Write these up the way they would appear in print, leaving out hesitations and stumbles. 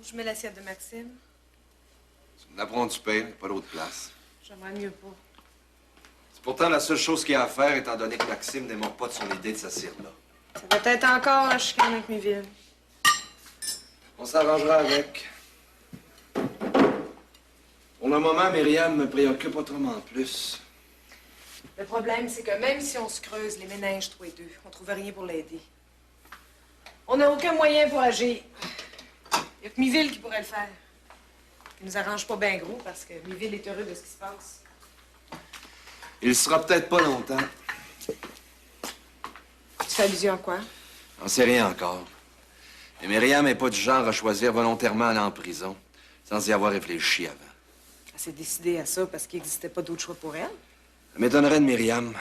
Je mets l'assiette de Maxime. Tu me l'apprends du pain, pas d'autre place. J'aimerais mieux pas. C'est pourtant la seule chose qu'il y a à faire, étant donné que Maxime démord pas de son idée de sa cire-là. Ça va être encore la chicane avec Miville. On s'arrangera avec. Pour le moment, Myriam me préoccupe autrement plus. Le problème, c'est que même si on se creuse les méninges, tous les deux, on trouve rien pour l'aider. On n'a aucun moyen pour agir. Il n'y a que Miville qui pourrait le faire. Il nous arrange pas bien gros parce que Miville est heureux de ce qui se passe. Il sera peut-être pas longtemps. Tu fais allusion à quoi? J'en sais rien encore. Mais Myriam n'est pas du genre à choisir volontairement aller en prison sans y avoir réfléchi avant. Elle s'est décidée à ça parce qu'il n'existait pas d'autre choix pour elle. Ça m'étonnerait de Myriam.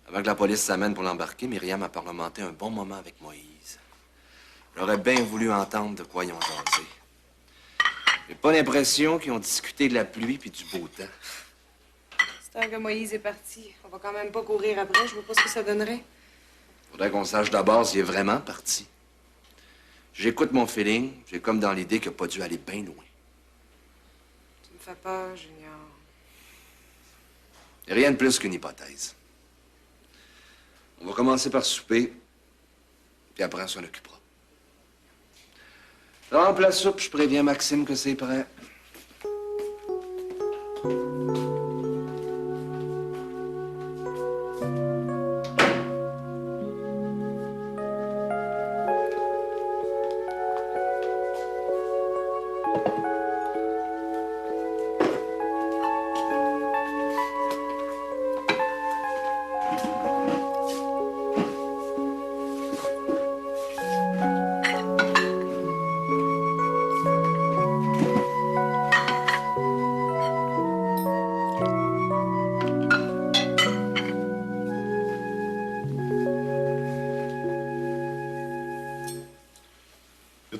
Avant que la police s'amène pour l'embarquer, Myriam a parlementé un bon moment avec Moïse. J'aurais bien voulu entendre de quoi ils ont jasé. J'ai pas l'impression qu'ils ont discuté de la pluie puis du beau temps. C'est temps que Moïse est parti. On va quand même pas courir après. Je vois pas ce que ça donnerait. Faudrait qu'on sache d'abord s'il est vraiment parti. J'écoute mon feeling. J'ai comme dans l'idée qu'il n'a pas dû aller bien loin. Tu me fais peur, Junior. Rien de plus qu'une hypothèse. On va commencer par souper, puis après on s'en occupera. Je rentre la soupe, je préviens Maxime que c'est prêt.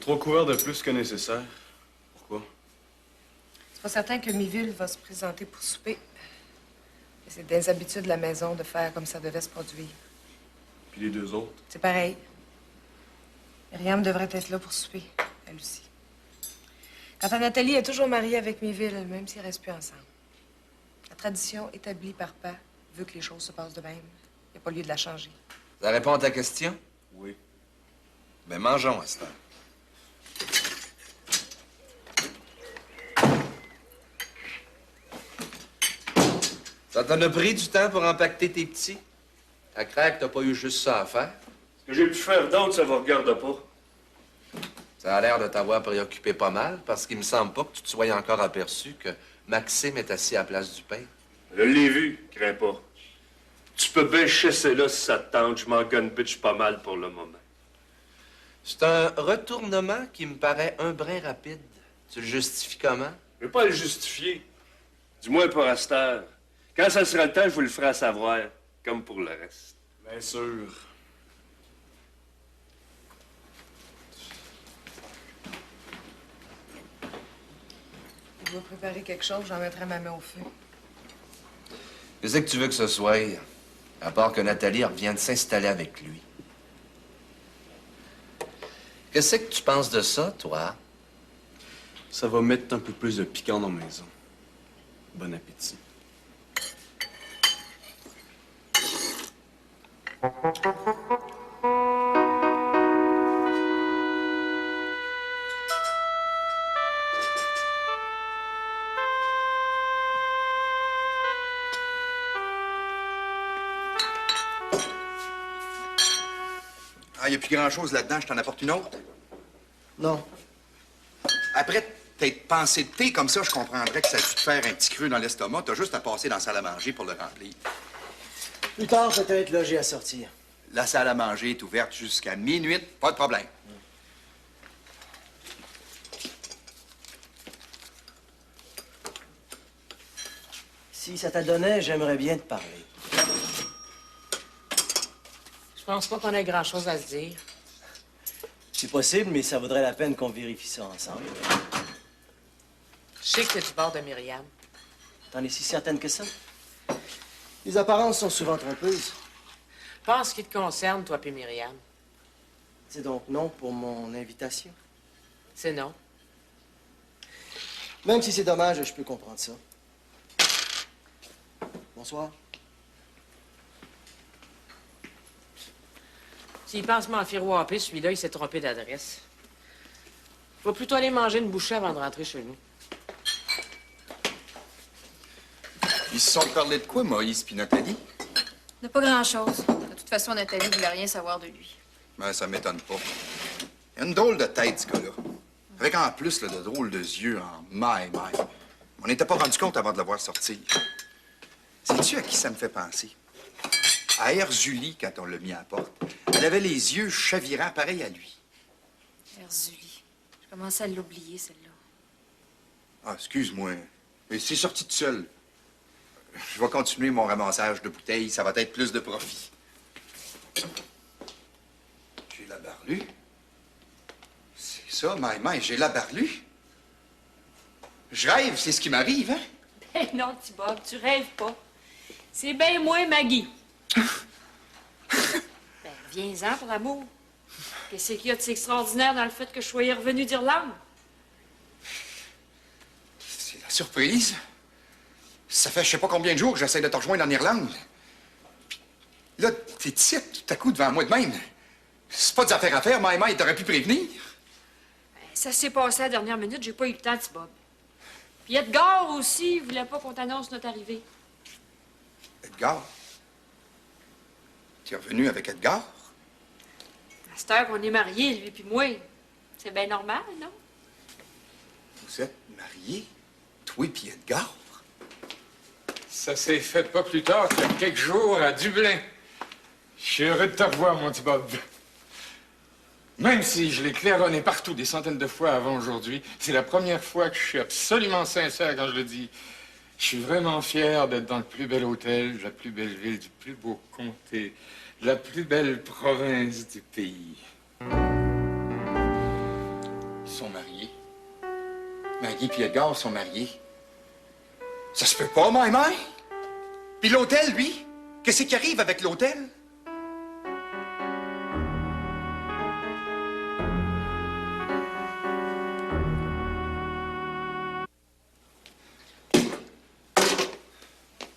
Trop couvert de plus que nécessaire. Pourquoi? C'est pas certain que Miville va se présenter pour souper. C'est des habitudes de la maison de faire comme ça devait se produire. Puis les deux autres? C'est pareil. Myriam devrait être là pour souper, elle aussi. Quant à Nathalie, elle est toujours mariée avec Miville, même s'ils ne restent plus ensemble. La tradition établie par Pa veut que les choses se passent de même. Il n'y a pas lieu de la changer. Ça répond à ta question? Oui. Ben, mangeons à cette heure. Ça t'en a pris du temps pour empaqueter tes petits? À craque, t'as pas eu juste ça à faire? Ce que j'ai pu faire d'autre, ça vous regarde pas. Ça a l'air de t'avoir préoccupé pas mal, parce qu'il me semble pas que tu te sois encore aperçu que Maxime est assis à la place du pain. Je l'ai vu, crains pas. Tu peux bien chasser là si ça te tente. Je m'en gun bitch pas mal pour le moment. C'est un retournement qui me paraît un brin rapide. Tu le justifies comment? Je vais pas le justifier. Du moins pour à cette heure. Quand ça sera le temps, je vous le ferai savoir. Comme pour le reste. Bien sûr. Je vais préparer quelque chose, j'en mettrai ma main au feu. Qu'est-ce que tu veux que ce soit? À part que Nathalie revienne s'installer avec lui. Qu'est-ce que tu penses de ça, toi? Ça va mettre un peu plus de piquant dans la maison. Bon appétit. Ah, il n'y a plus grand-chose là-dedans. Je t'en apporte une autre? Non. Après t'être pensé de thé comme ça, je comprendrais que ça a dû te faire un petit creux dans l'estomac. T'as juste à passer dans la salle à manger pour le remplir. Plus tard, peut-être, là, j'ai à sortir. La salle à manger est ouverte jusqu'à minuit. Pas de problème. Si ça t'adonnait, j'aimerais bien te parler. Je pense pas qu'on ait grand-chose à se dire. C'est possible, mais ça vaudrait la peine qu'on vérifie ça ensemble. Je sais que t'es du bord de Myriam. T'en es si certaine que ça? Les apparences sont souvent trompeuses. Pense ce qui te concerne, toi puis Myriam. C'est donc non pour mon invitation. C'est non. Même si c'est dommage, je peux comprendre ça. Bonsoir. S'il pense m'enfirouapper, celui-là, il s'est trompé d'adresse. Faut plutôt aller manger une bouchée avant de rentrer chez nous. Ils se sont parlé de quoi, Moïse puis Nathalie? De pas grand-chose. De toute façon, Nathalie voulait rien savoir de lui. Ben, ça m'étonne pas. Il a une drôle de tête, ce gars-là. Avec en plus là, de drôles de yeux en maille. On n'était pas rendu compte avant de le voir sortir. Sais-tu à qui ça me fait penser? À Erzulie, quand on l'a mis à la porte. Elle avait les yeux chavirants pareil à lui. Erzulie. Je commençais à l'oublier, celle-là. Ah, excuse-moi. Mais c'est sorti tout seul. Je vais continuer mon ramassage de bouteilles. Ça va être plus de profit. J'ai la barlue. C'est ça, maï, j'ai la barlue. Je rêve, c'est ce qui m'arrive, hein? Ben non, petit Bob, tu rêves pas. C'est bien moi, Maggie. Ben, viens-en pour l'amour. Qu'est-ce qu'il y a de si extraordinaire dans le fait que je sois revenu d'Irlande? C'est la surprise. Ça fait je sais pas combien de jours que j'essaie de te rejoindre en Irlande. Puis là, t'es ici, tout à coup, devant moi de même. C'est pas des affaires à faire, maï, t'aurais pu prévenir. Ben, ça s'est passé à la dernière minute, j'ai pas eu le temps, petit Bob. Puis Edgar aussi, il voulait pas qu'on t'annonce notre arrivée. Edgar? T'es revenu avec Edgar? À cette heure qu'on est mariés, lui puis moi, c'est bien normal, non? Vous êtes mariés? Toi puis Edgar? Ça s'est fait pas plus tard qu'il y a quelques jours à Dublin. Je suis heureux de te revoir, mon petit Bob. Même si je l'ai claironné partout des centaines de fois avant aujourd'hui, c'est la première fois que je suis absolument sincère quand je le dis. Je suis vraiment fier d'être dans le plus bel hôtel, la plus belle ville du plus beau comté, la plus belle province du pays. Ils sont mariés. Maggie puis Edgar sont mariés. Ça se peut pas, maï. Puis l'hôtel, lui? Qu'est-ce qui arrive avec l'hôtel?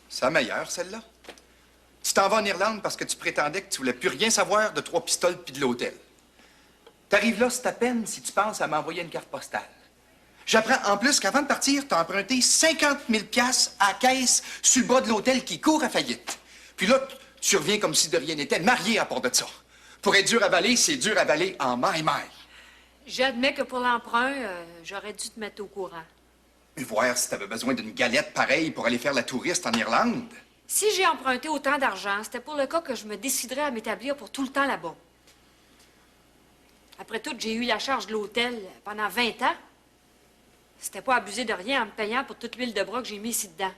C'est la meilleure, celle-là. Tu t'en vas en Irlande parce que tu prétendais que tu voulais plus rien savoir de 3 pistoles puis de l'hôtel. T'arrives là, c'est à peine si tu penses à m'envoyer une carte postale. J'apprends en plus qu'avant de partir, t'as emprunté 50 000 $ à la caisse sur le bas de l'hôtel qui court à faillite. Puis là, tu reviens comme si de rien n'était, marié à part de ça. Pour être dur à avaler, c'est dur à avaler en maille. J'admets que pour l'emprunt, j'aurais dû te mettre au courant. Mais voir si t'avais besoin d'une galette pareille pour aller faire la touriste en Irlande. Si j'ai emprunté autant d'argent, c'était pour le cas que je me déciderais à m'établir pour tout le temps là-bas. Après tout, j'ai eu la charge de l'hôtel pendant 20 ans. C'était pas abusé de rien en me payant pour toute l'huile de bras que j'ai mis ici dedans.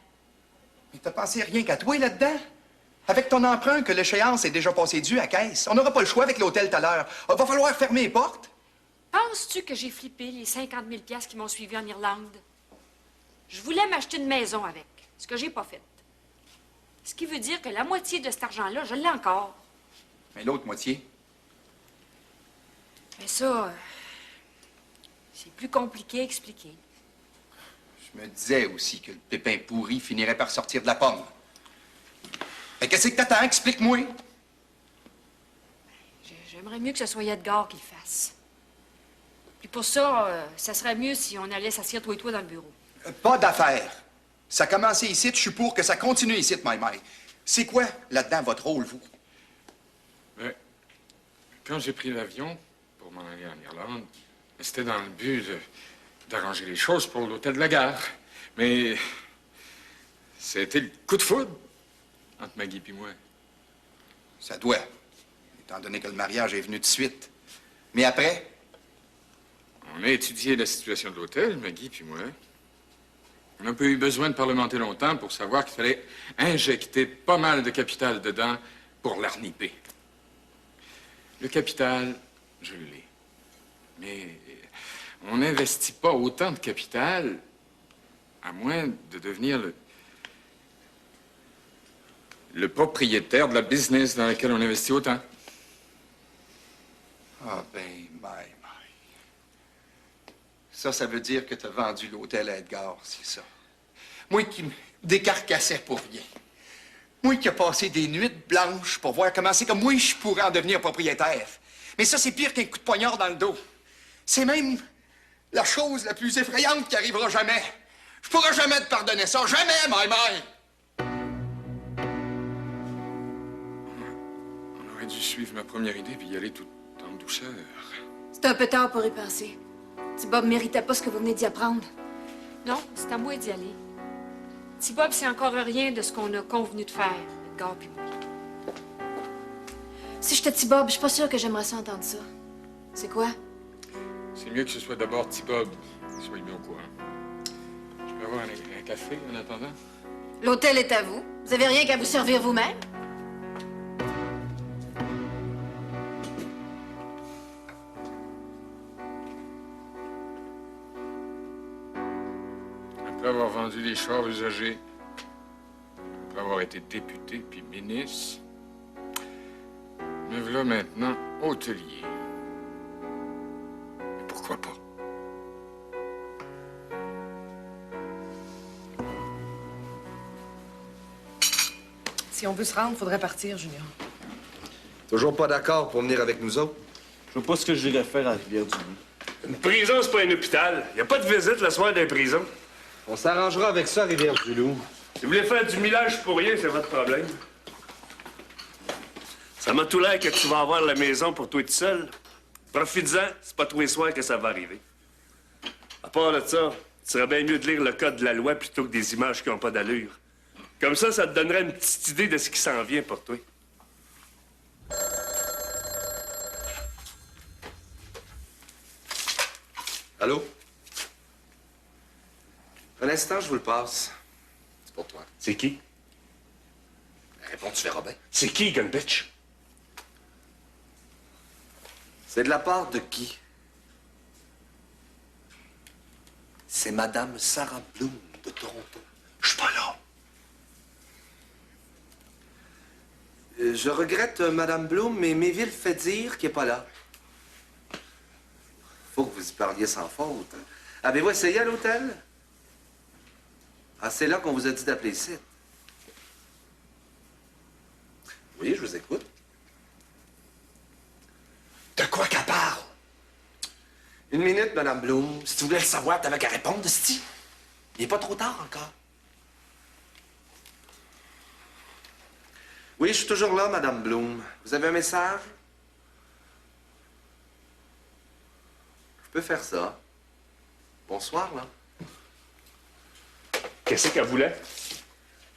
Mais t'as pensé rien qu'à toi là-dedans? Avec ton emprunt que l'échéance est déjà passée due à caisse, on n'aura pas le choix avec l'hôtel tout à l'heure. Il va falloir fermer les portes. Penses-tu que j'ai flippé les 50 000 $ qui m'ont suivi en Irlande? Je voulais m'acheter une maison avec, ce que j'ai pas fait. Ce qui veut dire que la moitié de cet argent-là, je l'ai encore. Mais l'autre moitié? Mais ça, c'est plus compliqué à expliquer. Je me disais aussi que le pépin pourri finirait par sortir de la pomme. Mais qu'est-ce que t'attends? Explique-moi. J'aimerais mieux que ce soit Edgar qui le fasse. Puis pour ça, ça serait mieux si on allait s'asseoir toi et toi dans le bureau. Pas d'affaire. Ça a commencé ici, je suis pour que ça continue ici, maï. C'est quoi, là-dedans, votre rôle, vous? Ben, quand j'ai pris l'avion pour m'en aller en Irlande, c'était dans le but d'arranger les choses pour l'hôtel de la gare. Mais c'était le coup de foudre entre Maggie et moi. Ça doit, étant donné que le mariage est venu de suite. Mais après? On a étudié la situation de l'hôtel, Maggie et moi. On n'a pas eu besoin de parlementer longtemps pour savoir qu'il fallait injecter pas mal de capital dedans pour l'arniper. Le capital, je l'ai. Mais on n'investit pas autant de capital à moins de devenir le propriétaire de la business dans laquelle on investit autant. Ah ben, maï. Ça veut dire que t'as vendu l'hôtel à Edgar, c'est ça. Moi qui me décarcassais pour rien. Moi qui ai passé des nuits blanches pour voir comment c'est que moi je pourrais en devenir propriétaire. Mais ça, c'est pire qu'un coup de poignard dans le dos. C'est même la chose la plus effrayante qui arrivera jamais. Je pourrai jamais te pardonner ça. Jamais, my. On aurait dû suivre ma première idée puis y aller tout en douceur. C'est un peu tard pour y penser. Si Bob méritait pas ce que vous venez d'y apprendre. Non, c'est à moi d'y aller. Si Bob, c'est encore rien de ce qu'on a convenu de faire, Edgar puis moi. Si j'étais petit Bob, je suis pas sûre que j'aimerais ça entendre ça. C'est quoi? C'est mieux que ce soit d'abord T-Bob qui soit bien au courant. Je peux avoir un café en attendant? L'hôtel est à vous. Vous avez rien qu'à vous servir vous-même? Après avoir vendu les chars usagés, après avoir été député puis ministre, me voilà maintenant hôtelier. Mais pourquoi pas? Si on veut se rendre, faudrait partir, Junior. Toujours pas d'accord pour venir avec nous autres? Je vois pas ce que j'irais faire à Rivière-du-Loup. Une prison, c'est pas un hôpital. Y a pas de visite le soir d'une prison. On s'arrangera avec ça à Rivière-du-Loup. Si vous voulez faire du millage pour rien, c'est votre problème. Ça m'a tout l'air que tu vas avoir la maison pour toi tout seul. Profites-en, c'est pas tous les soirs que ça va arriver. À part de ça, tu serais bien mieux de lire le code de la loi plutôt que des images qui n'ont pas d'allure. Comme ça te donnerait une petite idée de ce qui s'en vient pour toi. Allô? Un instant, je vous le passe. C'est pour toi. C'est qui? Réponds, tu verras bien. C'est qui, gun bitch? C'est de la part de qui? C'est Madame Sarah Bloom de Toronto. Je suis pas là. Je regrette, Madame Bloom, mais Méville fait dire qu'il n'est pas là. Faut que vous y parliez sans faute. Avez-vous essayé à l'hôtel? Ah, c'est là qu'on vous a dit d'appeler ici. Oui, je vous écoute. De quoi qu'elle parle? Une minute, Madame Bloom. Si tu voulais le savoir, t'avais qu'à répondre, Sti. Il n'est pas trop tard encore. Oui, je suis toujours là, Madame Bloom. Vous avez un message? Je peux faire ça. Bonsoir, là. Qu'est-ce qu'elle voulait?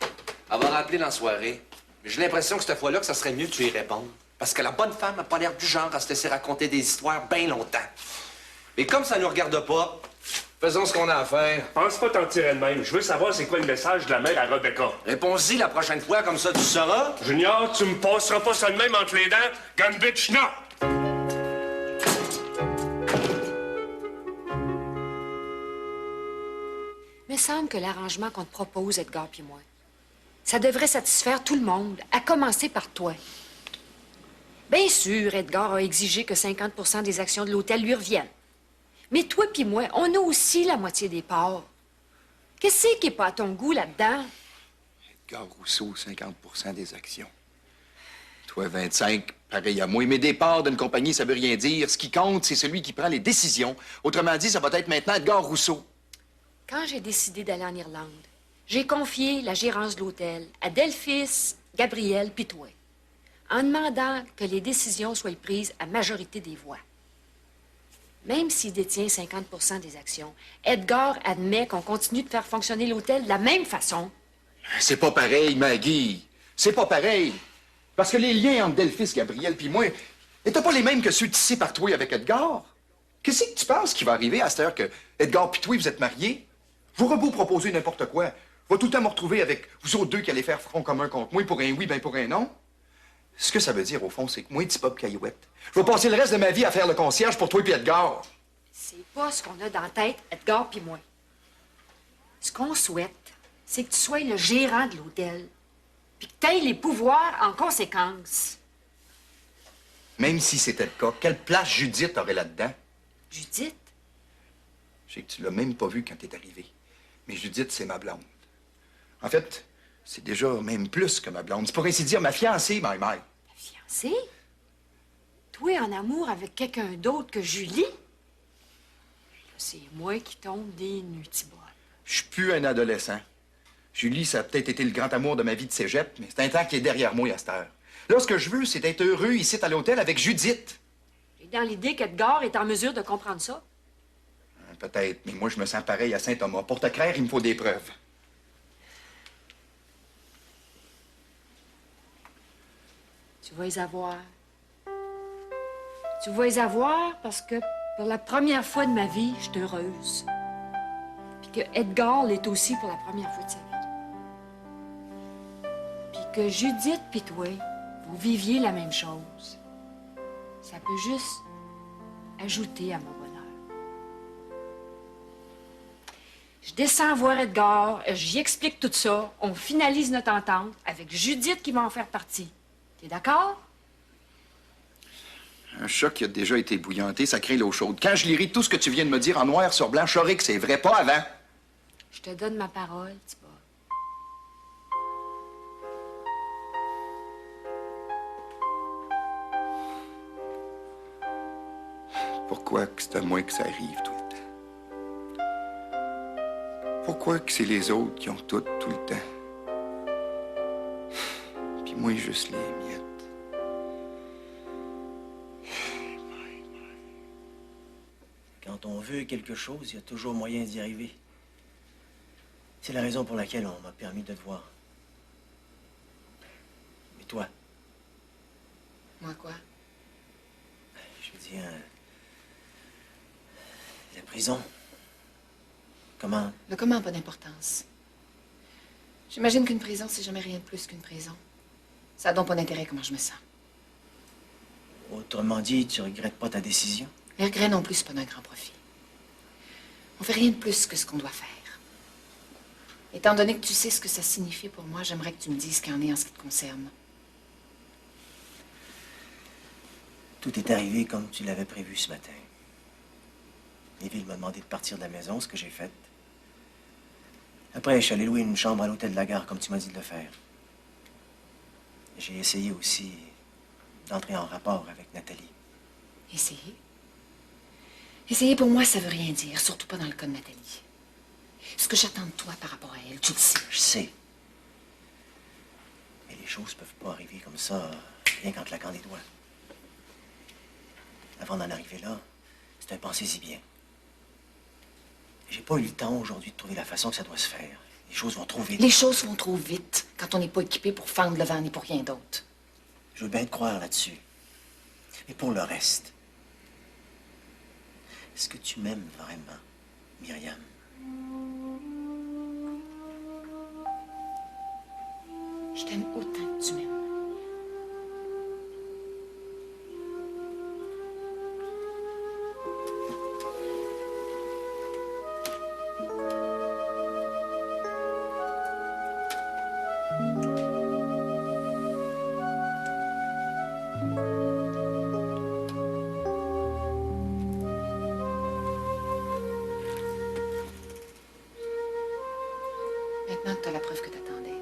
Elle va rappeler dans la soirée. Mais j'ai l'impression que cette fois-là, que ça serait mieux que tu y répondes. Parce que la bonne femme n'a pas l'air du genre à se laisser raconter des histoires bien longtemps. Mais comme ça ne nous regarde pas, faisons ce qu'on a à faire. Pense pas t'en tirer de même. Je veux savoir c'est quoi le message de la mère à Rebecca. Réponds-y la prochaine fois, comme ça tu sauras. Junior, tu me passeras pas ça de même entre les dents. Gun bitch, non! Mais semble que l'arrangement qu'on te propose, Edgar puis moi, ça devrait satisfaire tout le monde, à commencer par toi. Bien sûr, Edgar a exigé que 50 des actions de l'hôtel lui reviennent. Mais toi puis moi, on a aussi la moitié des parts. Qu'est-ce qui est pas à ton goût là-dedans? Edgar Rousseau, 50 des actions. Toi, 25, pareil à moi. Mais des parts d'une compagnie, ça veut rien dire. Ce qui compte, c'est celui qui prend les décisions. Autrement dit, ça va être maintenant Edgar Rousseau. Quand j'ai décidé d'aller en Irlande, j'ai confié la gérance de l'hôtel à Delphis, Gabriel puis toi, en demandant que les décisions soient prises à majorité des voix. Même s'il détient 50 des actions, Edgar admet qu'on continue de faire fonctionner l'hôtel de la même façon. C'est pas pareil, Maggie. C'est pas pareil. Parce que les liens entre Delphis, Gabriel puis moi n'étaient pas les mêmes que ceux tissés par toi avec Edgar. Qu'est-ce que tu penses qui va arriver à cette heure que Edgar puis toi, vous êtes mariés? Je vous beau proposer n'importe quoi. Je vais tout le temps me retrouver avec vous autres deux qui allez faire front commun contre moi pour un oui, ben pour un non. Ce que ça veut dire, au fond, c'est que moi, T-Bob Caillouette, je vais passer le reste de ma vie à faire le concierge pour toi et Edgar. C'est pas ce qu'on a dans la tête, Edgar puis moi. Ce qu'on souhaite, c'est que tu sois le gérant de l'hôtel, puis que tu aies les pouvoirs en conséquence. Même si c'était le cas, quelle place Judith aurait là-dedans? Judith? Je sais que tu l'as même pas vu quand t'es arrivé. Mais Judith, c'est ma blonde. En fait, c'est déjà même plus que ma blonde. C'est pour ainsi dire ma fiancée, Maï. Fiancé? Toi en amour avec quelqu'un d'autre que Julie? C'est moi qui tombe des nues, petit bois. Je suis plus un adolescent. Julie, ça a peut-être été le grand amour de ma vie de cégep, mais c'est un temps qui est derrière moi à cette heure. Là, ce que je veux, c'est d'être heureux ici à l'hôtel avec Judith. Et dans l'idée qu'Edgar est en mesure de comprendre ça? Peut-être, mais moi, je me sens pareil à Saint-Thomas. Pour te craindre, il me faut des preuves. Tu vas les avoir. Tu vas les avoir parce que pour la première fois de ma vie, je suis heureuse. Puis que Edgar l'est aussi pour la première fois de sa vie. Puis que Judith puis toi, vous viviez la même chose. Ça peut juste ajouter à mon bonheur. Je descends voir Edgar, j'y explique tout ça, on finalise notre entente avec Judith qui va en faire partie. T'es d'accord? Un chat qui a déjà été bouillanté, ça crée l'eau chaude. Quand je lirai tout ce que tu viens de me dire en noir sur blanc, je saurai que c'est vrai, pas avant. Je te donne ma parole, petit Bob. Pourquoi que c'est à moi que ça arrive tout le temps? Pourquoi que c'est les autres qui ont tout le temps? Puis moi, juste les miettes. Quand on veut quelque chose, il y a toujours moyen d'y arriver. C'est la raison pour laquelle on m'a permis de te voir. Mais toi? Moi, quoi? Je veux dire... la prison. Comment? Le comment n'a pas d'importance. J'imagine qu'une prison, c'est jamais rien de plus qu'une prison. Ça n'a donc pas d'intérêt comment je me sens. Autrement dit, tu regrettes pas ta décision? Les regrets non plus, c'est pas d'un grand profit. On fait rien de plus que ce qu'on doit faire. Étant donné que tu sais ce que ça signifie pour moi, j'aimerais que tu me dises ce qu'il en est en ce qui te concerne. Tout est arrivé comme tu l'avais prévu ce matin. Neville m'a demandé de partir de la maison, ce que j'ai fait. Après, je suis allé louer une chambre à l'hôtel de la gare, comme tu m'as dit de le faire. J'ai essayé aussi d'entrer en rapport avec Nathalie. Essayer? Essayer, pour moi, ça veut rien dire, surtout pas dans le cas de Nathalie. Ce que j'attends de toi par rapport à elle, tu le sais. Je sais. Mais les choses peuvent pas arriver comme ça, rien qu'en claquant des doigts. Avant d'en arriver là, c'est un pensez-y bien. J'ai pas eu le temps aujourd'hui de trouver la façon que ça doit se faire. Les choses vont trop vite. Les choses vont trop vite quand on n'est pas équipé pour fendre le vent ni pour rien d'autre. Je veux bien te croire là-dessus. Mais pour le reste, est-ce que tu m'aimes vraiment, Myriam? Je t'aime autant que tu m'aimes. Maintenant que tu as la preuve que t'attendais,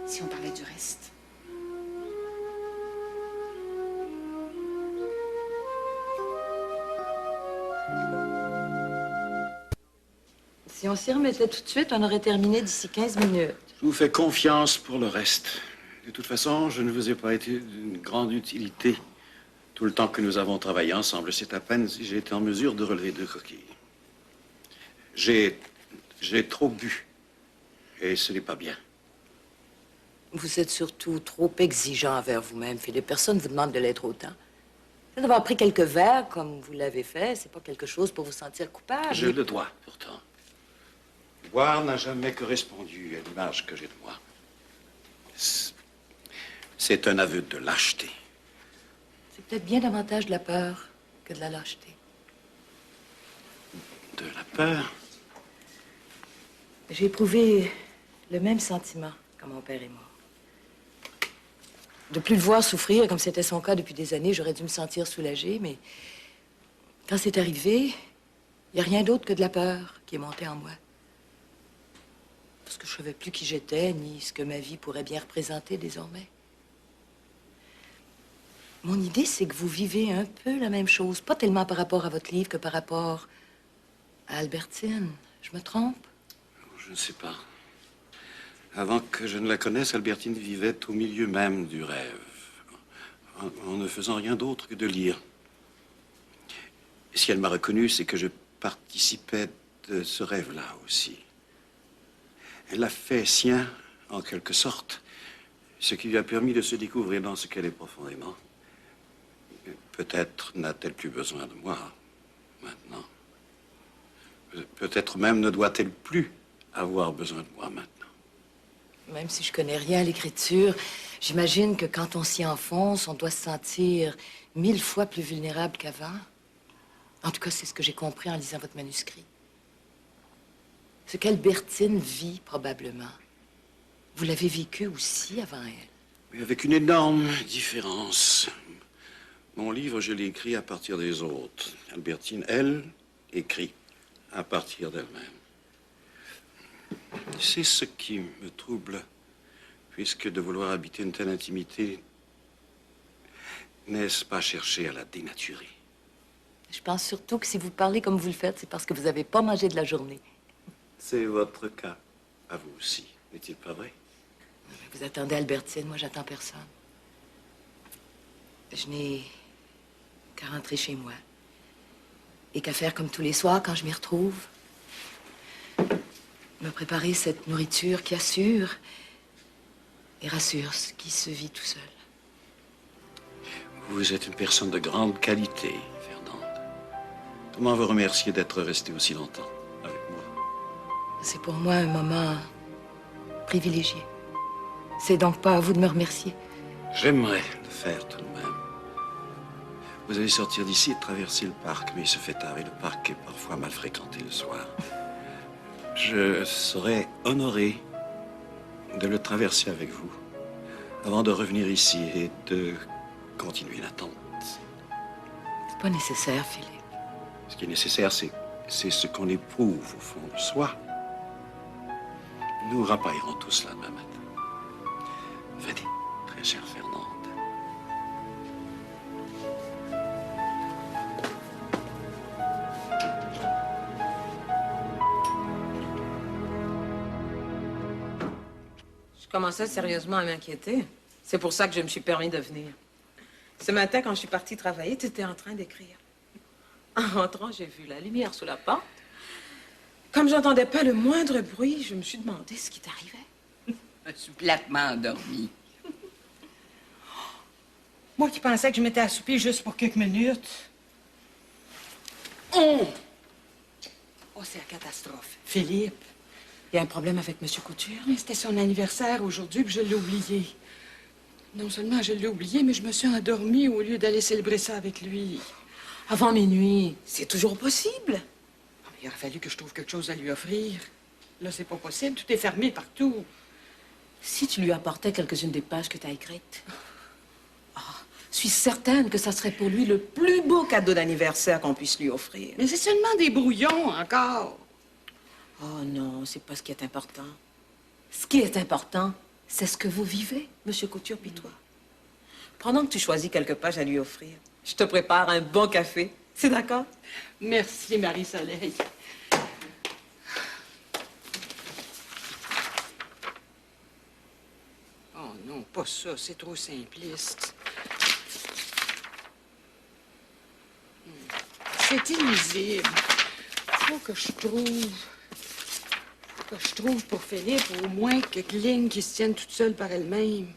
si on parlait du reste. Si on s'y remettait tout de suite, on aurait terminé d'ici 15 minutes. Je vous fais confiance pour le reste. De toute façon, je ne vous ai pas été d'une grande utilité. Tout le temps que nous avons travaillé ensemble, c'est à peine si j'ai été en mesure de relever 2 coquilles. J'ai trop bu. Et ce n'est pas bien. Vous êtes surtout trop exigeant envers vous-même, Philippe. Personne ne vous demande de l'être autant. D'avoir pris quelques verres, comme vous l'avez fait, c'est pas quelque chose pour vous sentir coupable. Je le dois, pourtant. Boire n'a jamais correspondu à l'image que j'ai de moi. C'est un aveu de lâcheté. C'est peut-être bien davantage de la peur que de la lâcheté. De la peur? J'ai éprouvé le même sentiment quand mon père est mort. De plus le voir souffrir, comme c'était son cas depuis des années, j'aurais dû me sentir soulagée, mais quand c'est arrivé, Il n'y a rien d'autre que de la peur qui est montée en moi. Parce que je ne savais plus qui j'étais, ni ce que ma vie pourrait bien représenter désormais. Mon idée, c'est que vous vivez un peu la même chose. Pas tellement par rapport à votre livre que par rapport à Albertine. Je me trompe? Je ne sais pas. Avant que je ne la connaisse, Albertine vivait au milieu même du rêve, en ne faisant rien d'autre que de lire. Si elle m'a reconnu, c'est que je participais de ce rêve-là aussi. Elle l'a fait sien, en quelque sorte, ce qui lui a permis de se découvrir dans ce qu'elle est profondément. Peut-être n'a-t-elle plus besoin de moi, maintenant. Peut-être même ne doit-elle plus avoir besoin de moi maintenant. Même si je connais rien à l'écriture, j'imagine que quand on s'y enfonce, on doit se sentir 1000 fois plus vulnérable qu'avant. En tout cas, c'est ce que j'ai compris en lisant votre manuscrit. Ce qu'Albertine vit, probablement, vous l'avez vécu aussi avant elle. Mais avec une énorme différence. Mon livre, je l'ai écrit à partir des autres. Albertine, elle, écrit à partir d'elle-même. C'est ce qui me trouble, puisque de vouloir habiter une telle intimité, n'est-ce pas chercher à la dénaturer? Je pense surtout que si vous parlez comme vous le faites, c'est parce que vous n'avez pas mangé de la journée. C'est votre cas, à vous aussi, n'est-il pas vrai? Vous attendez Albertine, moi j'attends personne. Je n'ai qu'à rentrer chez moi. Et qu'à faire comme tous les soirs quand je m'y retrouve. Me préparer cette nourriture qui assure et rassure ce qui se vit tout seul. Vous êtes une personne de grande qualité, Fernande. Comment vous remercier d'être restée aussi longtemps avec moi? C'est pour moi un moment privilégié. C'est donc pas à vous de me remercier. J'aimerais le faire tout de même. Vous allez sortir d'ici et traverser le parc, mais il se fait tard et le parc est parfois mal fréquenté le soir. Je serais honoré de le traverser avec vous avant de revenir ici et de continuer l'attente. C'est pas nécessaire, Philippe. Ce qui est nécessaire, c'est ce qu'on éprouve au fond de soi. Nous rapaillerons tout cela demain matin. Venez, très chère Fernande. Je commençais sérieusement à m'inquiéter. C'est pour ça que je me suis permis de venir. Ce matin, quand je suis partie travailler, tu étais en train d'écrire. En rentrant, j'ai vu la lumière sous la porte. Comme j'entendais pas le moindre bruit, je me suis demandé ce qui t'arrivait. Je suis platement endormie. Moi qui pensais que je m'étais assoupie juste pour quelques minutes. Oh, c'est la catastrophe. Philippe, Il y a un problème avec M. Couture? mais c'était son anniversaire aujourd'hui, puis je l'ai oublié. Non seulement je l'ai oublié, mais je me suis endormie au lieu d'aller célébrer ça avec lui. Avant minuit, c'est toujours possible. Ah, mais il aurait fallu que je trouve quelque chose à lui offrir. Là, c'est pas possible, tout est fermé partout. Si tu lui apportais quelques-unes des pages que tu as écrites, je suis certaine que ça serait pour lui le plus beau cadeau d'anniversaire qu'on puisse lui offrir. Mais c'est seulement des brouillons, encore. Oh non, c'est pas ce qui est important. Ce qui est important, c'est ce que vous vivez, M. Couture, puis toi. Pendant que tu choisis quelques pages à lui offrir, je te prépare un bon café. C'est d'accord? Merci, Marie-Soleil. Oh non, pas ça, c'est trop simpliste. C'est illisible. Faut que je trouve pour Philippe au moins quelques lignes qui se tiennent toutes seules par elles-mêmes.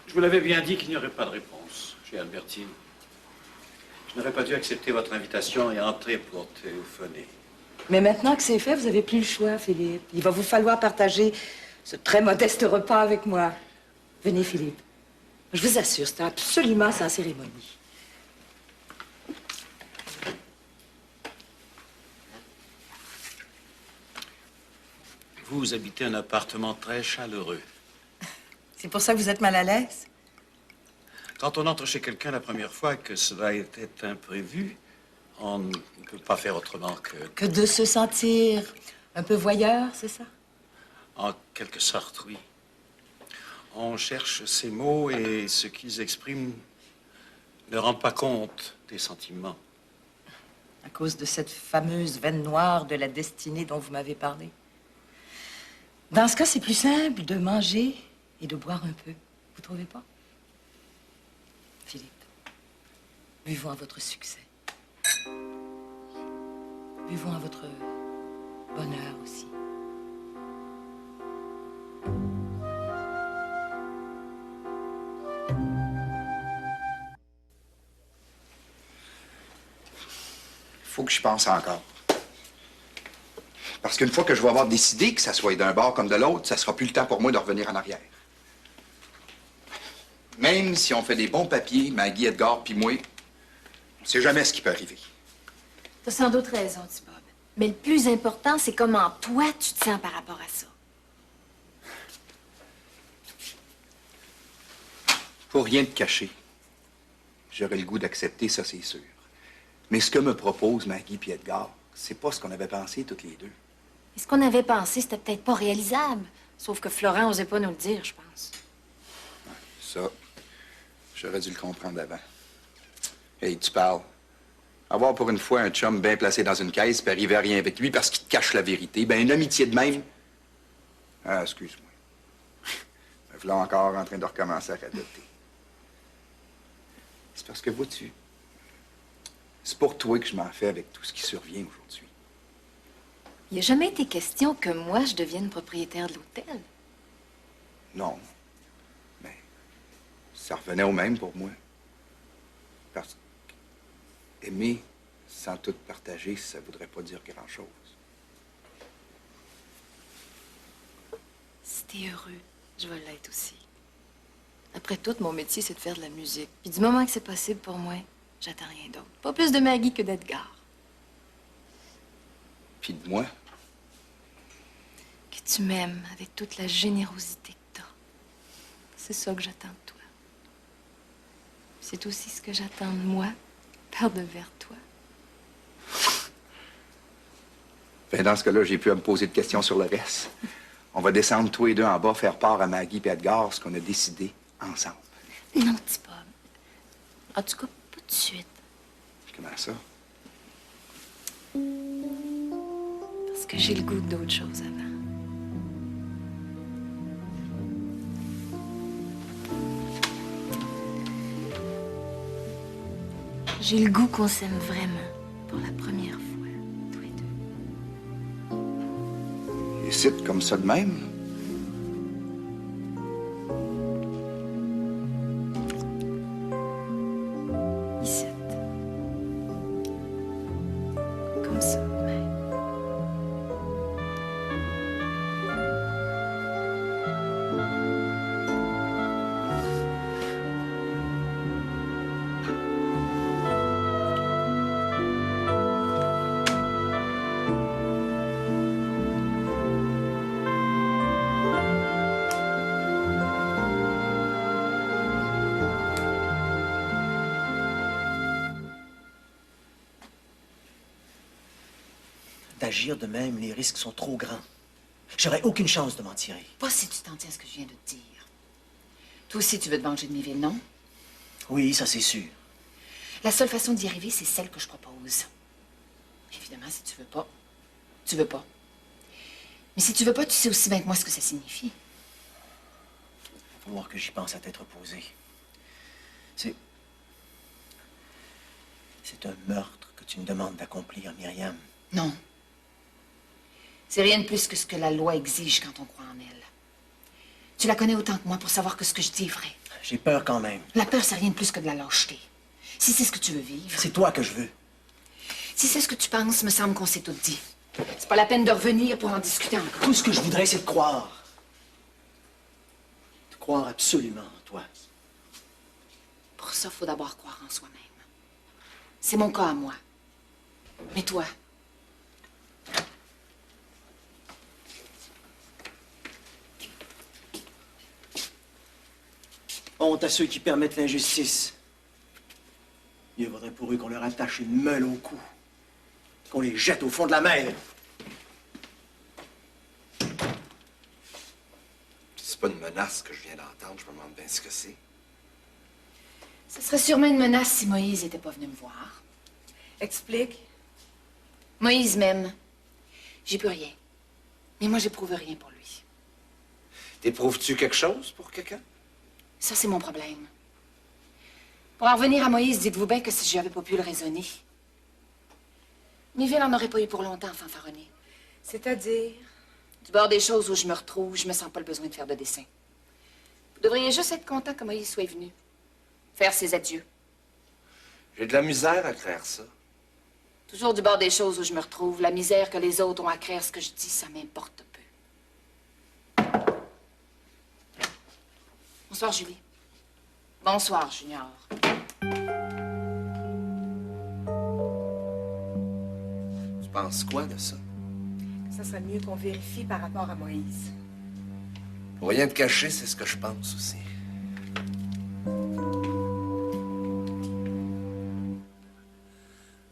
Je vous l'avais bien dit qu'il n'y aurait pas de réponse chez Albertine. Je n'aurais pas dû accepter votre invitation et entrer pour téléphoner. Mais maintenant que c'est fait, vous n'avez plus le choix, Philippe. Il va vous falloir partager ce très modeste repas avec moi. Venez, Philippe. Je vous assure, c'est absolument sans cérémonie. Vous habitez un appartement très chaleureux. C'est pour ça que vous êtes mal à l'aise? Quand on entre chez quelqu'un la première fois que cela était imprévu, on ne peut pas faire autrement que... Que de se sentir un peu voyeur, c'est ça? En quelque sorte, oui. On cherche ces mots et ce qu'ils expriment ne rend pas compte des sentiments. À cause de cette fameuse veine noire de la destinée dont vous m'avez parlé. Dans ce cas, c'est plus simple de manger et de boire un peu. Vous trouvez pas? Philippe, buvons à votre succès. Buvons à votre bonheur aussi. Faut que je pense encore. Parce qu'une fois que je vais avoir décidé que ça soit d'un bord comme de l'autre, ça sera plus le temps pour moi de revenir en arrière. Même si on fait des bons papiers, Maggie, Edgar puis moi, on sait jamais ce qui peut arriver. T'as sans doute raison, petit Bob. Mais le plus important, c'est comment toi, tu te sens par rapport à ça. Faut rien te cacher. J'aurais le goût d'accepter ça, c'est sûr. Mais ce que me proposent Maggie puis Edgar, c'est pas ce qu'on avait pensé toutes les deux. Et ce qu'on avait pensé, c'était peut-être pas réalisable. Sauf que Florent osait pas nous le dire, je pense. Ça, j'aurais dû le comprendre avant. Hey, tu parles. Avoir pour une fois un chum bien placé dans une caisse puis arriver à rien avec lui parce qu'il te cache la vérité, ben une amitié de même... Ah, excuse-moi. Me voilà encore en train de recommencer à radoter. C'est parce que, vois-tu, c'est pour toi que je m'en fais avec tout ce qui survient aujourd'hui. Il n'a jamais été question que moi, je devienne propriétaire de l'hôtel. Non. Mais ça revenait au même pour moi. Parce qu'aimer sans tout partager, ça voudrait pas dire grand-chose. Si t'es heureux, je vais l'être aussi. Après tout, mon métier, c'est de faire de la musique. Puis du moment que c'est possible pour moi, j'attends rien d'autre. Pas plus de Maggie que d'Edgar. Puis de moi? Que tu m'aimes avec toute la générosité que t'as. C'est ça que j'attends de toi. C'est aussi ce que j'attends de moi, par devers toi. Ben dans ce cas-là, j'ai plus à me poser de questions sur le reste. On va descendre tous les deux en bas, faire part à Maggie et Edgar ce qu'on a décidé ensemble. Non, petit Bob. En tout cas, pas tout de suite. Comment ça? Parce que j'ai le goût d'autre chose avant. J'ai le goût qu'on s'aime vraiment pour la première fois, tous les deux. Et c'est comme ça de même? Ici. Comme ça de même. D'agir de même, les risques sont trop grands. J'aurais aucune chance de m'en tirer. Pas si tu t'en tiens à ce que je viens de te dire. Toi aussi, tu veux te venger de Méville, non? Oui, ça c'est sûr. La seule façon d'y arriver, c'est celle que je propose. Évidemment, si tu veux pas, tu veux pas. Mais si tu veux pas, tu sais aussi bien que moi ce que ça signifie. Il va falloir que j'y pense à tête reposée. C'est un meurtre que tu me demandes d'accomplir, Myriam. Non. C'est rien de plus que ce que la loi exige quand on croit en elle. Tu la connais autant que moi pour savoir que ce que je dis est vrai. J'ai peur quand même. La peur, c'est rien de plus que de la lâcheté. Si c'est ce que tu veux vivre... C'est toi que je veux. Si c'est ce que tu penses, me semble qu'on s'est tout dit. C'est pas la peine de revenir pour en discuter encore. Tout ce que je voudrais, c'est de croire. De croire absolument en toi. Pour ça, il faut d'abord croire en soi-même. C'est mon cas à moi. Mais toi? Honte à ceux qui permettent l'injustice. Mieux vaudrait pour eux qu'on leur attache une meule au cou, qu'on les jette au fond de la mer. C'est pas une menace que je viens d'entendre, je me demande bien ce que c'est. Ce serait sûrement une menace si Moïse n'était pas venu me voir. Explique. Moïse m'aime. J'y peux rien. Mais moi, j'éprouve rien pour lui. T'éprouves-tu quelque chose pour quelqu'un? Ça, c'est mon problème. Pour en revenir à Moïse, dites-vous bien que si j'avais pas pu le raisonner, Miville n'en aurait pas eu pour longtemps, fanfaronné. C'est-à-dire? Du bord des choses où je me retrouve, je me sens pas le besoin de faire de dessin. Vous devriez juste être content que Moïse soit venu. Faire ses adieux. J'ai de la misère à craindre ça. Toujours du bord des choses où je me retrouve, la misère que les autres ont à craindre ce que je dis, ça m'importe peu. Bonsoir, Julie. Bonsoir, Junior. Tu penses quoi de ça? Que ça serait mieux qu'on vérifie par rapport à Moïse. Pour rien te cacher, c'est ce que je pense aussi.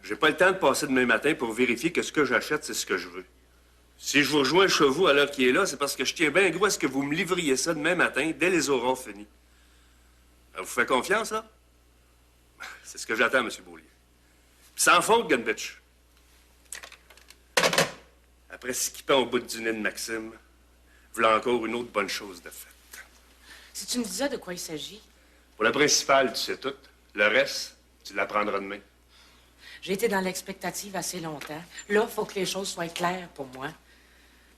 J'ai pas le temps de passer demain matin pour vérifier que ce que j'achète, c'est ce que je veux. Si je vous rejoins chez vous à l'heure qui est là, c'est parce que je tiens bien gros à ce que vous me livriez ça demain matin, dès les aurons finis. Vous faites confiance, là? C'est ce que j'attends, M. Beaulieu. Puis sans faute, Gunbitch. Après skippant au bout du nez de Maxime, voilà encore une autre bonne chose de faite. Si tu me disais de quoi il s'agit. Pour la principale, tu sais tout. Le reste, tu l'apprendras demain. J'ai été dans l'expectative assez longtemps. Là, il faut que les choses soient claires pour moi.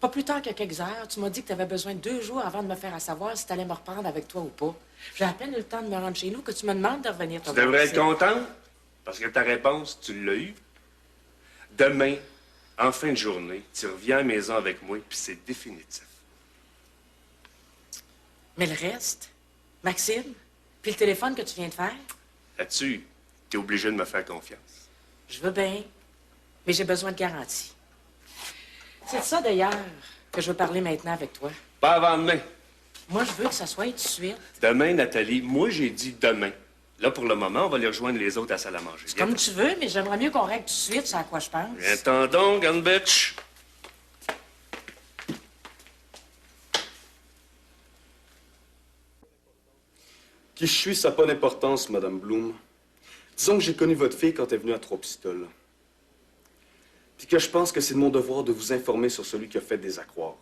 Pas plus tard que quelques heures, tu m'as dit que tu avais besoin de 2 jours avant de me faire à savoir si tu allais me reprendre avec toi ou pas. J'ai à peine eu le temps de me rendre chez nous que tu me demandes de revenir te Tu voir devrais ici. être content, parce que ta réponse, tu l'as eue. Demain, en fin de journée, tu reviens à la maison avec moi, puis c'est définitif. Mais le reste, Maxime, puis le téléphone que tu viens de faire, Là-dessus, t'es obligé de me faire confiance. je veux bien, mais j'ai besoin de garantie. C'est de ça, d'ailleurs, que je veux parler maintenant avec toi. Pas avant demain. Moi, je veux que ça soit tout de suite. Demain, Nathalie, moi, j'ai dit demain. Là, pour le moment, on va aller rejoindre les autres à la salle à manger. C'est comme tu veux, mais j'aimerais mieux qu'on règle tout de suite c'est à quoi je pense. Viens-t'en donc, Gunbitch. Qui je suis, ça n'a pas d'importance, Madame Bloom. Disons que j'ai connu votre fille quand elle est venue à Trois-Pistoles. Puis que je pense que c'est de mon devoir de vous informer sur celui qui a fait des accroires.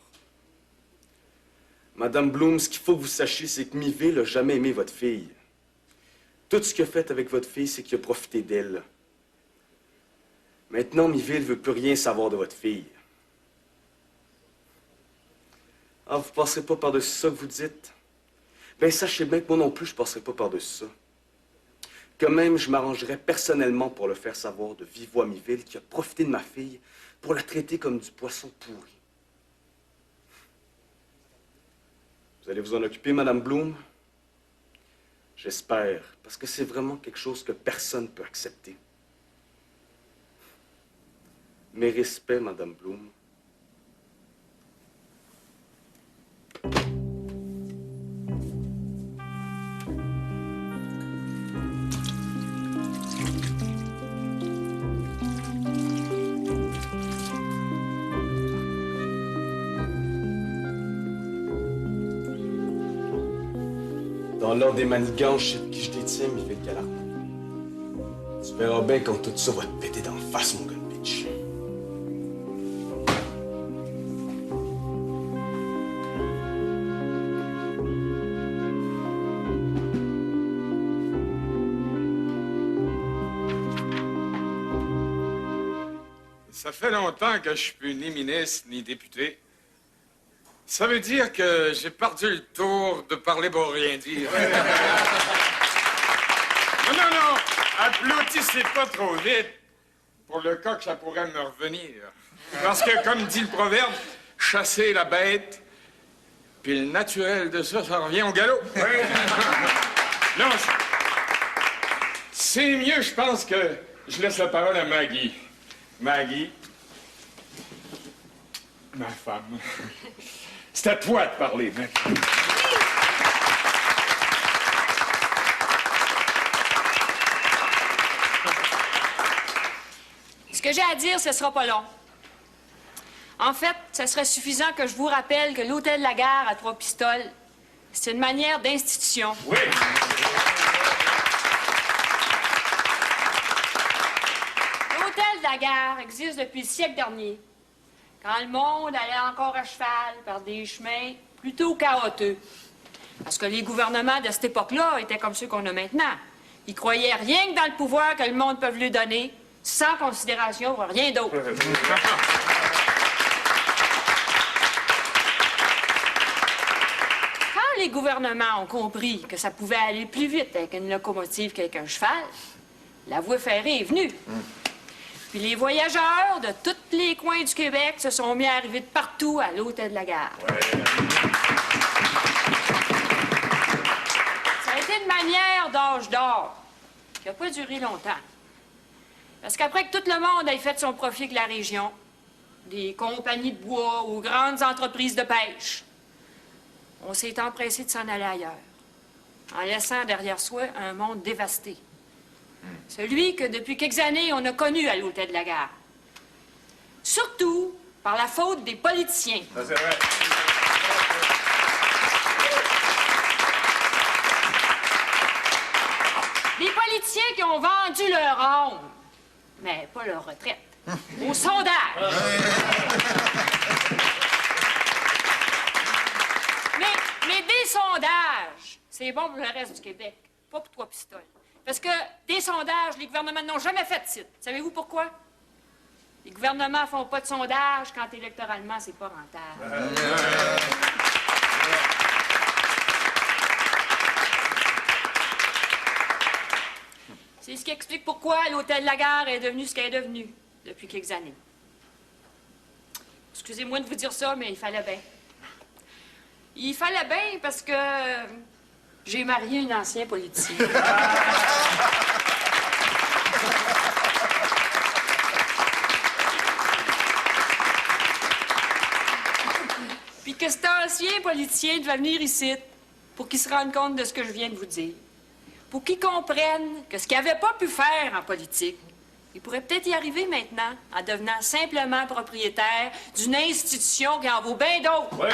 Madame Bloom, ce qu'il faut que vous sachiez, c'est que Miville n'a jamais aimé votre fille. Tout ce qu'il a fait avec votre fille, c'est qu'il a profité d'elle. Maintenant, Miville ne veut plus rien savoir de votre fille. Ah, vous ne passerez pas par-dessus ça que vous dites? Ben, sachez bien que moi non plus, je ne passerai pas par-dessus ça. Que même, je m'arrangerais personnellement pour le faire savoir de vive voix à Miville qui a profité de ma fille pour la traiter comme du poisson pourri. Vous allez vous en occuper, Madame Bloom? J'espère, parce que c'est vraiment quelque chose que personne ne peut accepter. Mes respects, Madame Bloom. Dans l'ordre des manigances, chez qui je détiens, Miville Galarno. Tu verras bien quand tout ça va te péter d'en face, mon Gunbitch. Ça fait longtemps que je suis plus ni ministre ni député. Ça veut dire que j'ai perdu le tour de parler pour rien dire. Non, applaudissez pas trop vite pour le cas que ça pourrait me revenir. Parce que, comme dit le proverbe, chasser la bête, puis le naturel de ça, ça revient au galop. Non, c'est mieux, je pense, que je laisse la parole à Maggie. Maggie, ma femme, c'est à toi de parler, Maggie. Ce que j'ai à dire, ce sera pas long. En fait, ce serait suffisant que je vous rappelle que l'Hôtel La Gare à Trois-Pistoles, c'est une manière d'institution. Oui. L'Hôtel La Gare existe depuis le siècle dernier, quand le monde allait encore à cheval par des chemins plutôt chaotiques. Parce que les gouvernements de cette époque-là étaient comme ceux qu'on a maintenant. Ils croyaient rien que dans le pouvoir que le monde peut lui donner, sans considération pour rien d'autre. Quand les gouvernements ont compris que ça pouvait aller plus vite avec une locomotive qu'avec un cheval, la voie ferrée est venue. Puis les voyageurs de tous les coins du Québec se sont mis à arriver de partout à l'Hôtel de la Gare. Ça a été une manière d'âge d'or qui n'a pas duré longtemps. Parce qu'après que tout le monde ait fait son profit avec la région, des compagnies de bois ou grandes entreprises de pêche, on s'est empressé de s'en aller ailleurs, en laissant derrière soi un monde dévasté. Celui que depuis quelques années on a connu à l'Hôtel de la Gare. Surtout par la faute des politiciens. Ça, c'est vrai. Des politiciens qui ont vendu leur âme, mais pas leur retraite, au sondage. Mais des sondages, c'est bon pour le reste du Québec, pas pour Trois-Pistoles. Parce que des sondages, les gouvernements n'ont jamais fait de site. Savez-vous pourquoi? Les gouvernements font pas de sondage quand électoralement, c'est pas rentable. C'est ce qui explique pourquoi l'Hôtel La Gare est devenu ce qu'elle est devenu depuis quelques années. Excusez-moi de vous dire ça, mais il fallait bien. Il fallait bien parce que j'ai marié un ancien politicien. Puis que cet ancien politicien devait venir ici pour qu'il se rende compte de ce que je viens de vous dire. Pour qu'ils comprennent que ce qu'il n'avait pas pu faire en politique, il pourrait peut-être y arriver maintenant en devenant simplement propriétaire d'une institution qui en vaut bien d'autres. Oui.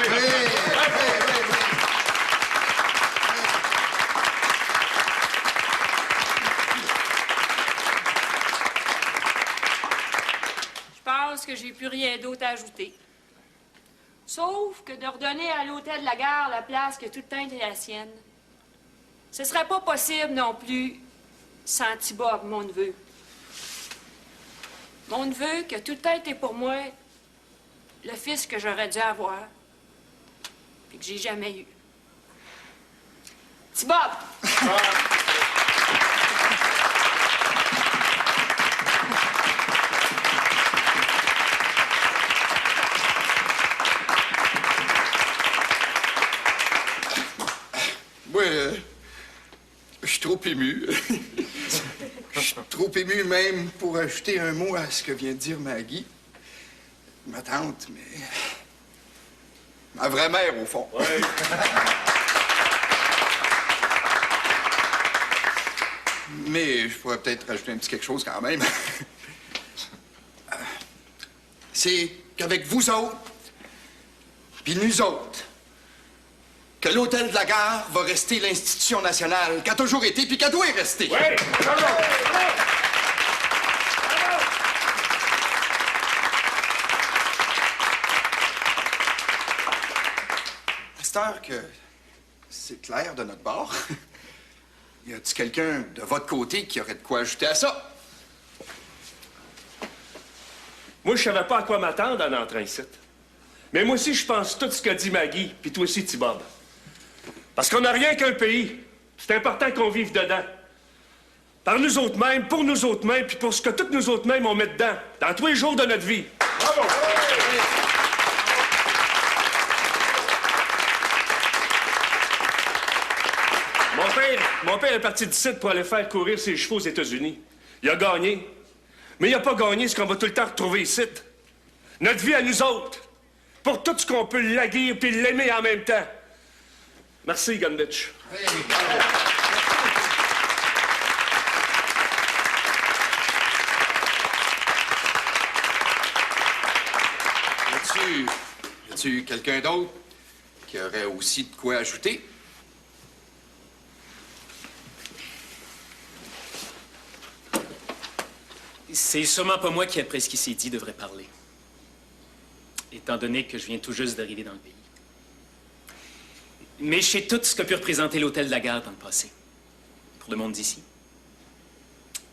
Je pense que j'ai plus rien d'autre à ajouter. Sauf que de redonner à l'Hôtel de la Gare la place qui a tout le temps été la sienne, ce serait pas possible non plus sans Thibaut, mon neveu. Mon neveu qui a tout le temps été pour moi le fils que j'aurais dû avoir, puis que j'ai jamais eu. Thibaut! Moi, je suis trop ému. Je suis trop ému même pour ajouter un mot à ce que vient de dire Maggie. Ma tante, mais... ma vraie mère, au fond. Ouais. Mais je pourrais peut-être rajouter un petit quelque chose quand même. C'est qu'avec vous autres, puis nous autres, que l'Hôtel de la Gare va rester l'institution nationale qu'a toujours été puis qu'a doit rester. Oui! Bravo! À cette heure que c'est clair de notre bord, y a-t-il quelqu'un de votre côté qui aurait de quoi ajouter à ça? Moi, je savais pas à quoi m'attendre en entrant ici. Mais moi aussi, je pense tout ce qu'a dit Maggie, puis toi aussi, Thibaut. Parce qu'on n'a rien qu'un pays. C'est important qu'on vive dedans. Par nous autres mêmes, pour nous autres mêmes, puis pour ce que toutes nous autres mêmes on met dedans, dans tous les jours de notre vie. Bravo! Mon père est parti d'ici pour aller faire courir ses chevaux aux États-Unis. Il a gagné. Mais il n'a pas gagné ce qu'on va tout le temps retrouver ici. Notre vie à nous autres. Pour tout ce qu'on peut laguer puis l'aimer en même temps. Merci, Gunditch. Y a-tu quelqu'un d'autre qui aurait aussi de quoi ajouter? C'est sûrement pas moi qui, après ce qui s'est dit, devrait parler. Étant donné que je viens tout juste d'arriver dans le pays. Mais je sais tout ce qu'a pu représenter l'hôtel de la Gare dans le passé. Pour le monde d'ici.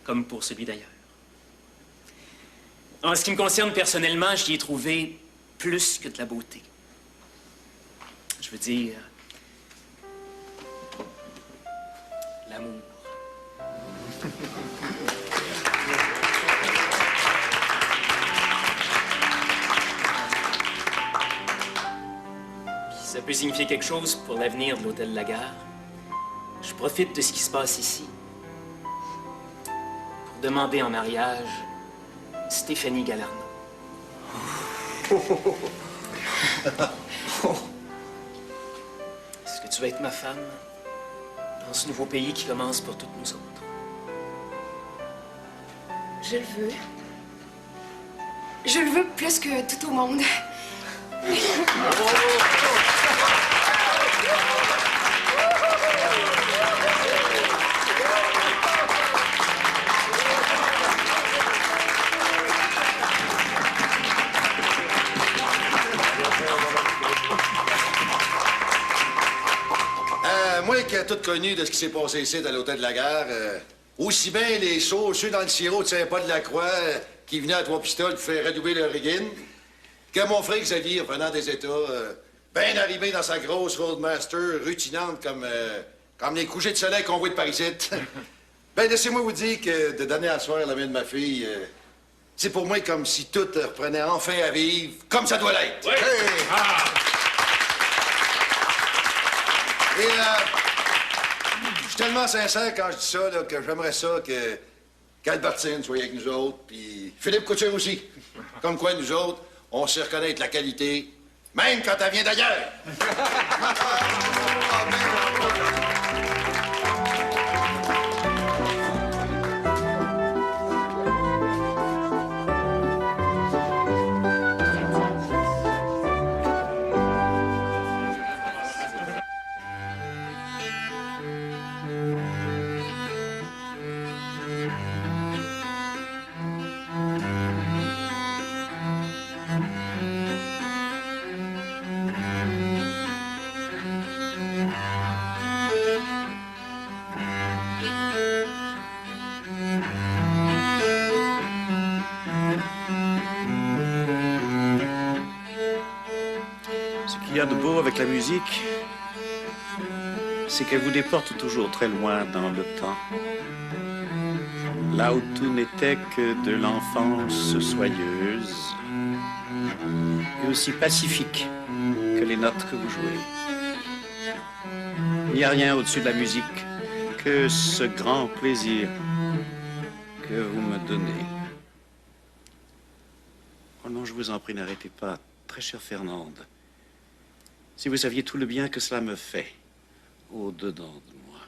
Comme pour celui d'ailleurs. En ce qui me concerne personnellement, j'y ai trouvé plus que de la beauté. Je veux dire... l'amour. Puis ça peut signifier quelque chose pour l'avenir de l'hôtel de la Gare. Je profite de ce qui se passe ici pour demander en mariage Stéphanie Galarno. Est-ce que tu vas être ma femme dans ce nouveau pays qui commence pour toutes nous autres? Je le veux. Je le veux plus que tout au monde. Moi qui ai tout connu de ce qui s'est passé ici à l'hôtel de la Gare, aussi bien les sauceux dans le sirop de Saint-Paul-de-la-Croix qui venaient à 3 pistoles pour faire redoubler leur rigging, que mon frère Xavier, venant des États, bien arrivé dans sa grosse Roadmaster, rutinante comme les couchers de soleil qu'on voit de Paris. Ben, laissez-moi vous dire que de donner à soir la main de ma fille, c'est pour moi comme si tout reprenait enfin à vivre comme ça doit l'être. Oui. Hey! Ah. Et je suis tellement sincère quand je dis ça, là, que j'aimerais ça qu'Albertine soit avec nous autres, puis Philippe Couture aussi. Comme quoi, nous autres, on sait reconnaître la qualité, même quand elle vient d'ailleurs. Ce qu'il y a de beau avec la musique, c'est qu'elle vous déporte toujours très loin dans le temps. Là où tout n'était que de l'enfance soyeuse et aussi pacifique que les notes que vous jouez. Il n'y a rien au-dessus de la musique que ce grand plaisir que vous me donnez. Oh non, je vous en prie, n'arrêtez pas, très chère Fernande. Si vous saviez tout le bien que cela me fait au-dedans de moi.